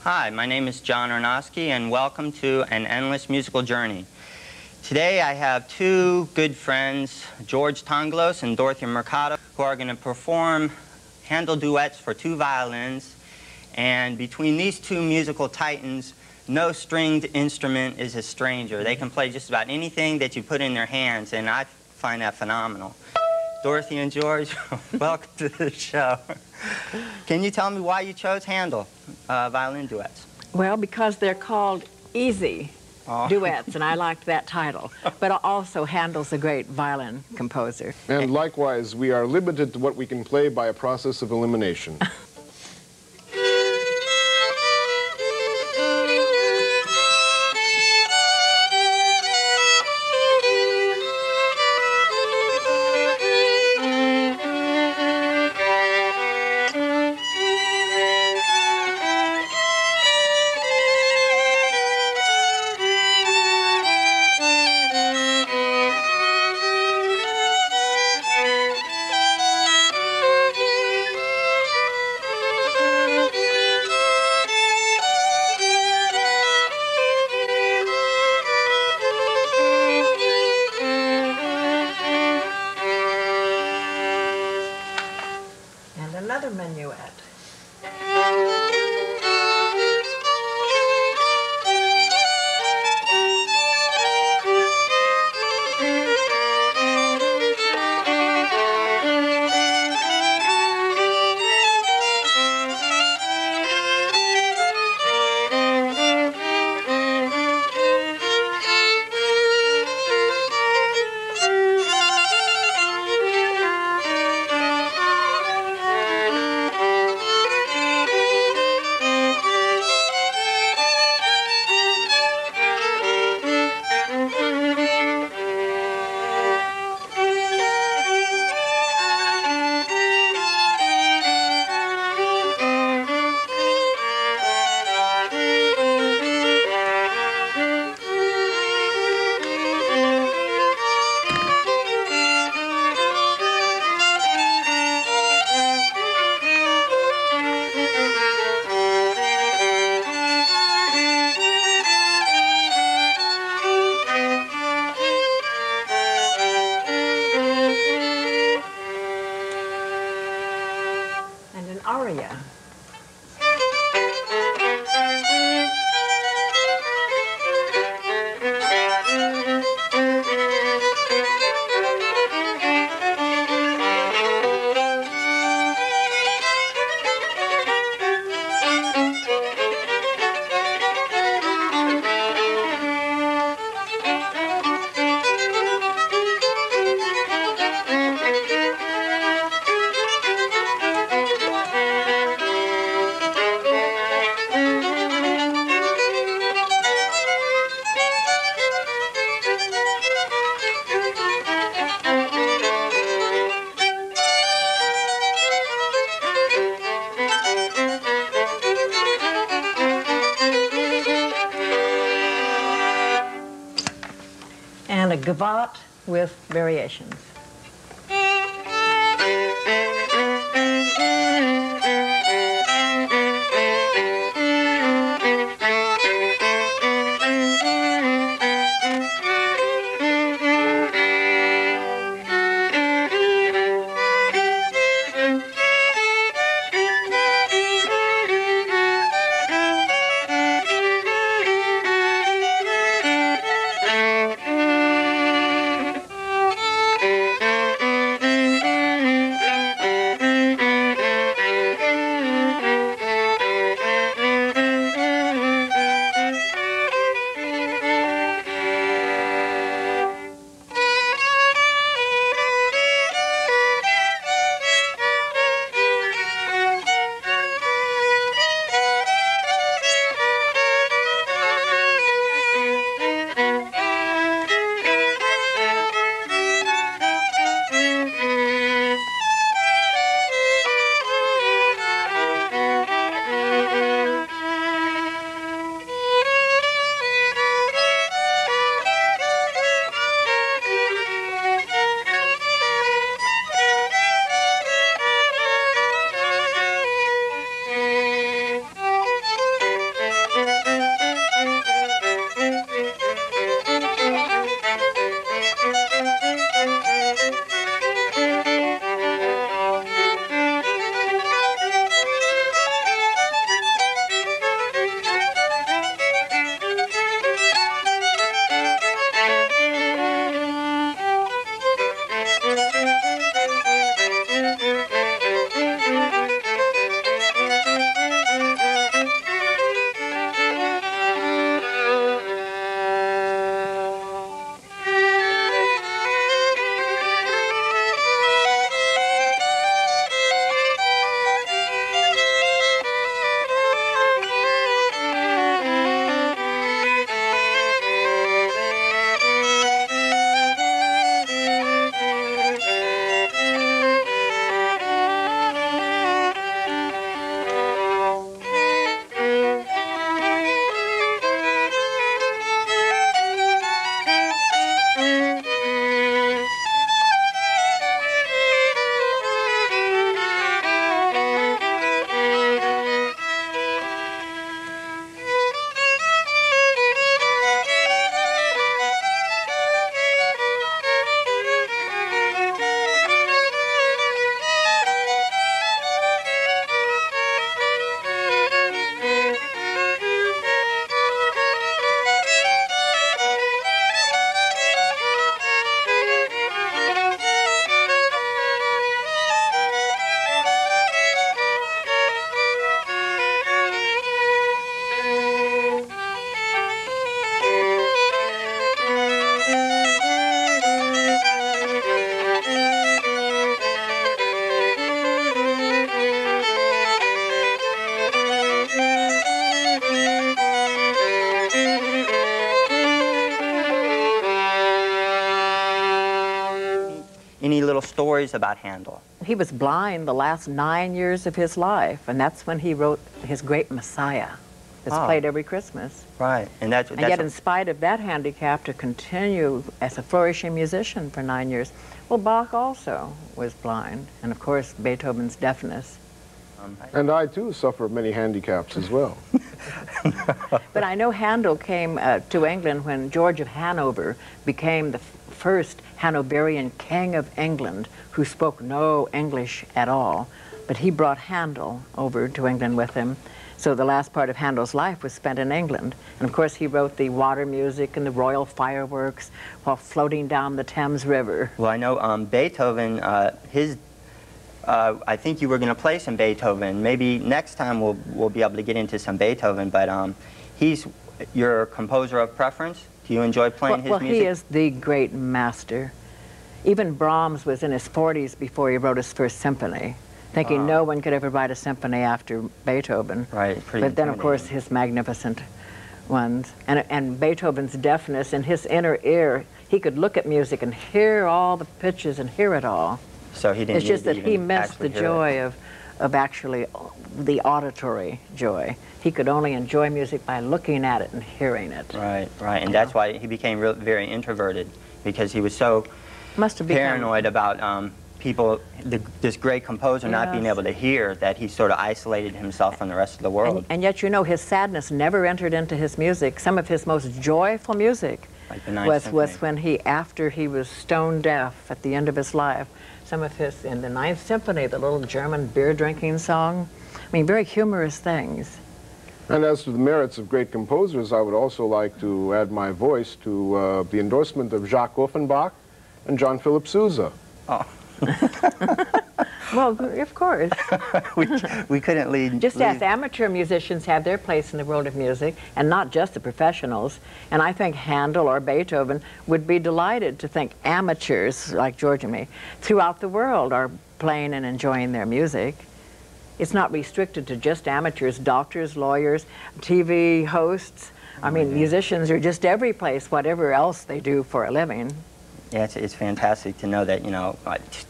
Hi, my name is John Arnowski, and welcome to An Endless Musical Journey. Today I have two good friends, George Tangalos and Dorothy Mercado, who are going to perform Handel duets for two violins. And between these two musical titans, no stringed instrument is a stranger. They can play just about anything that you put in their hands, and I find that phenomenal. Dorothy and George, welcome to the show. Can you tell me why you chose Handel Violin Duets? Well, because they're called easy duets, and I liked that title. But also, Handel's a great violin composer. And likewise, we are limited to what we can play by a process of elimination. Another minuet. Aria. And a gavotte with variations. stories about Handel. He was blind the last 9 years of his life, and that's when he wrote his great Messiah. It's played every Christmas. Right, and that's yet in spite of that handicap, to continue as a flourishing musician for 9 years. Well, Bach also was blind, and of course Beethoven's deafness. And I too suffer many handicaps as well. But I know Handel came to England when George of Hanover became the first Hanoverian king of England, who spoke no English at all. But he brought Handel over to England with him. So the last part of Handel's life was spent in England. And of course he wrote the water music and the royal fireworks while floating down the Thames River. Well, I know Beethoven, I think you were going to play some Beethoven. Maybe next time we'll be able to get into some Beethoven, but he's your composer of preference? Do you enjoy playing his music? Well, he is the great master. Even Brahms was in his 40s before he wrote his first symphony, thinking no one could ever write a symphony after Beethoven. Right, pretty But then, of course, his magnificent ones. And Beethoven's deafness in his inner ear, he could look at music and hear all the pitches and hear it all. So he didn't. It's just that he missed the joy of actually the auditory joy. He could only enjoy music by looking at it and hearing it. Right, right, and that's why he became very introverted, because he was so paranoid about people, this great composer not being able to hear, that he sort of isolated himself from the rest of the world. And yet, you know, his sadness never entered into his music. Some of his most joyful music was when after he was stone deaf at the end of his life, some of his, in the Ninth Symphony, the little German beer-drinking song. I mean, very humorous things. And as to the merits of great composers, I would also like to add my voice to the endorsement of Jacques Offenbach and John Philip Sousa. Oh. Well, of course. we couldn't lead. Just as amateur musicians have their place in the world of music, and not just the professionals. And I think Handel or Beethoven would be delighted to think amateurs, like George and me, throughout the world are playing and enjoying their music. It's not restricted to just amateurs, doctors, lawyers, TV hosts. I mean, musicians are just every place, whatever else they do for a living. Yeah, it's fantastic to know that, you know,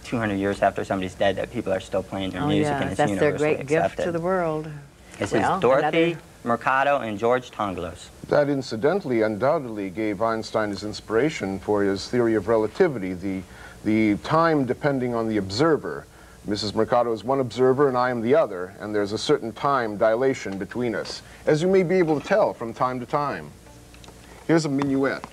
200 years after somebody's dead, that people are still playing their music, and it's that's universally their great gift accepted. to the world. This is Dorothy Mercado and George Tangalos. That incidentally undoubtedly gave Einstein his inspiration for his theory of relativity, the time depending on the observer. Mrs. Mercado is one observer and I am the other, and there's a certain time dilation between us, as you may be able to tell from time to time. Here's a minuet.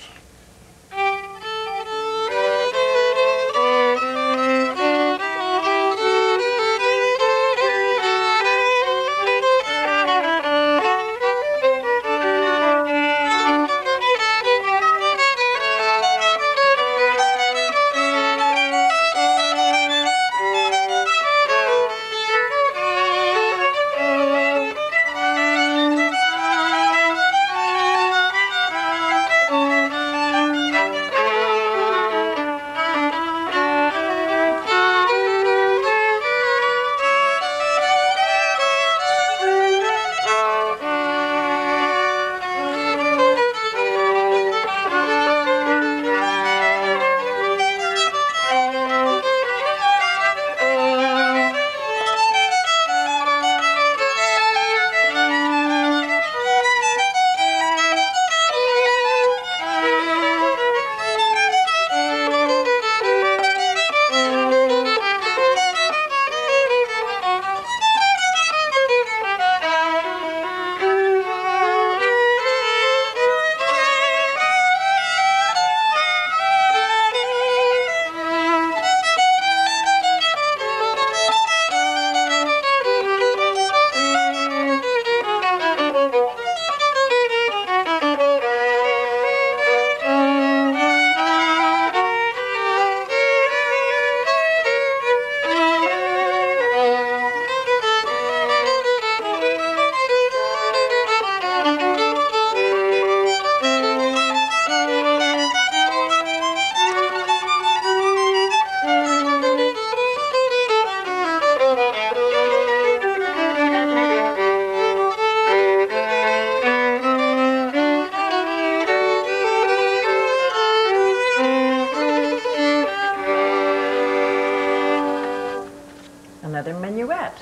another minuet.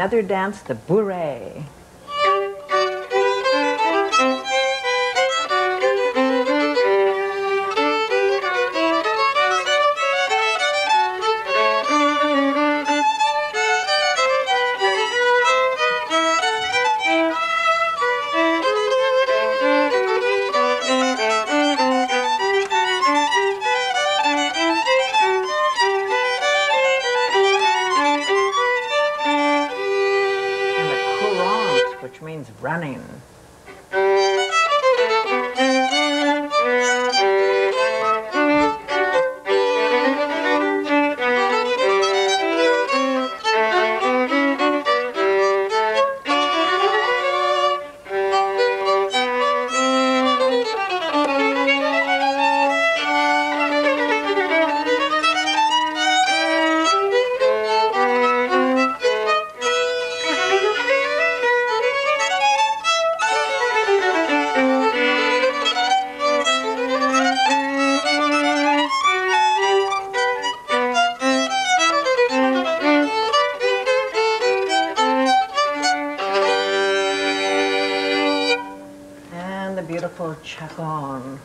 Another dance, the bourrée. Which means running. Beautiful chaconne.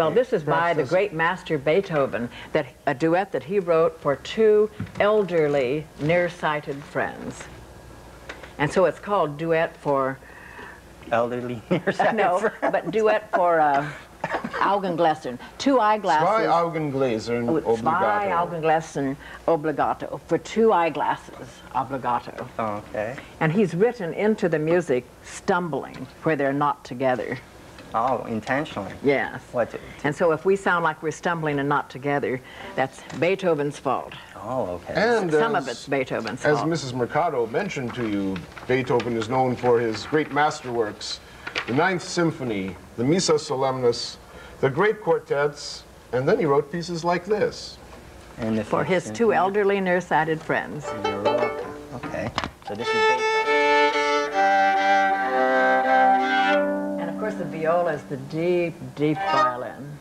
Well, this is by the great master Beethoven, a duet that he wrote for two elderly, nearsighted friends. And so it's called Duet for... Elderly nearsighted No, friends. but Duet for Augengläsern. Two eyeglasses. Zwei Augengläsern Zwei obbligato. Augengläsern obbligato. For two eyeglasses, obbligato. Okay. And he's written into the music stumbling where they're not together. Oh, intentionally. Yes. What? And so if we sound like we're stumbling and not together, that's Beethoven's fault. Oh, okay. And Some of it's Beethoven's as fault. Mrs. Mercado mentioned to you, Beethoven is known for his great masterworks, the Ninth Symphony, the Missa Solemnis, the great quartets, and then he wrote pieces like this. And the For his two elderly, nearsighted friends. Okay. So this is Beethoven. And of course the viola is the deep, deep violin.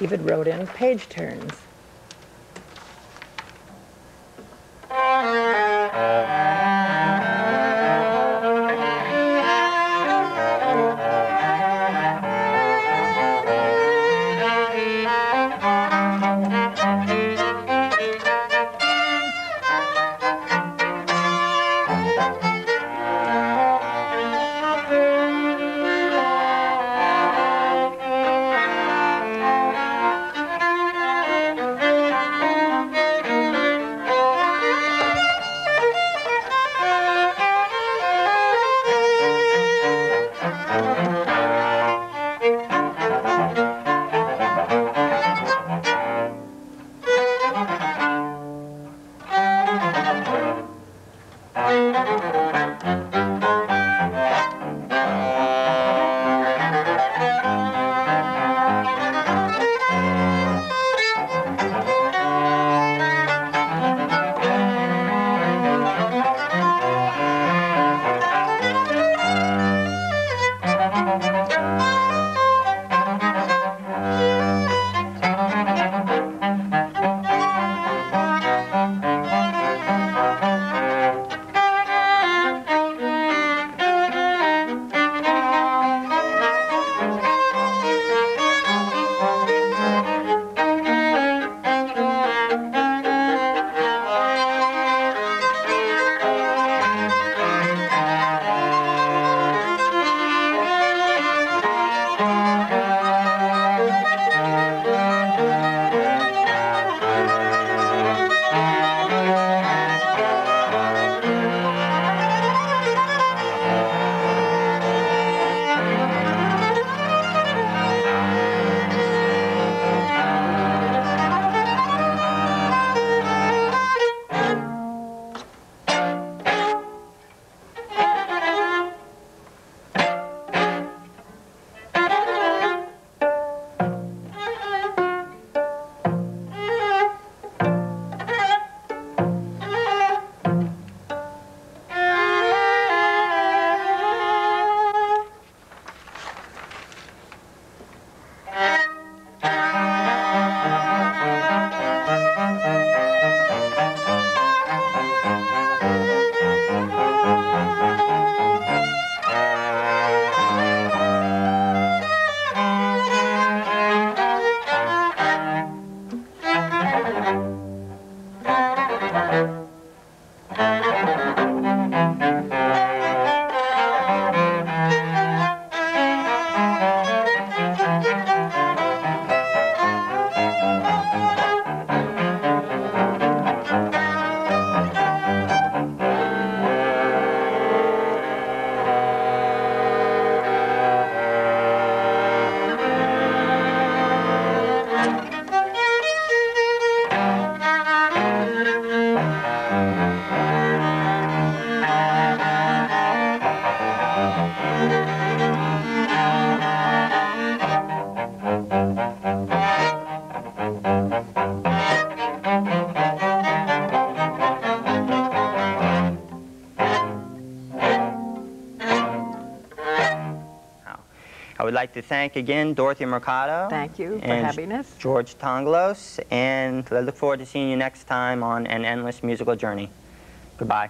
Even wrote in page turns. like to thank again Dorothy Mercado. Thank you for and having us. George Tangalos, and I look forward to seeing you next time on An Endless Musical Journey. Goodbye.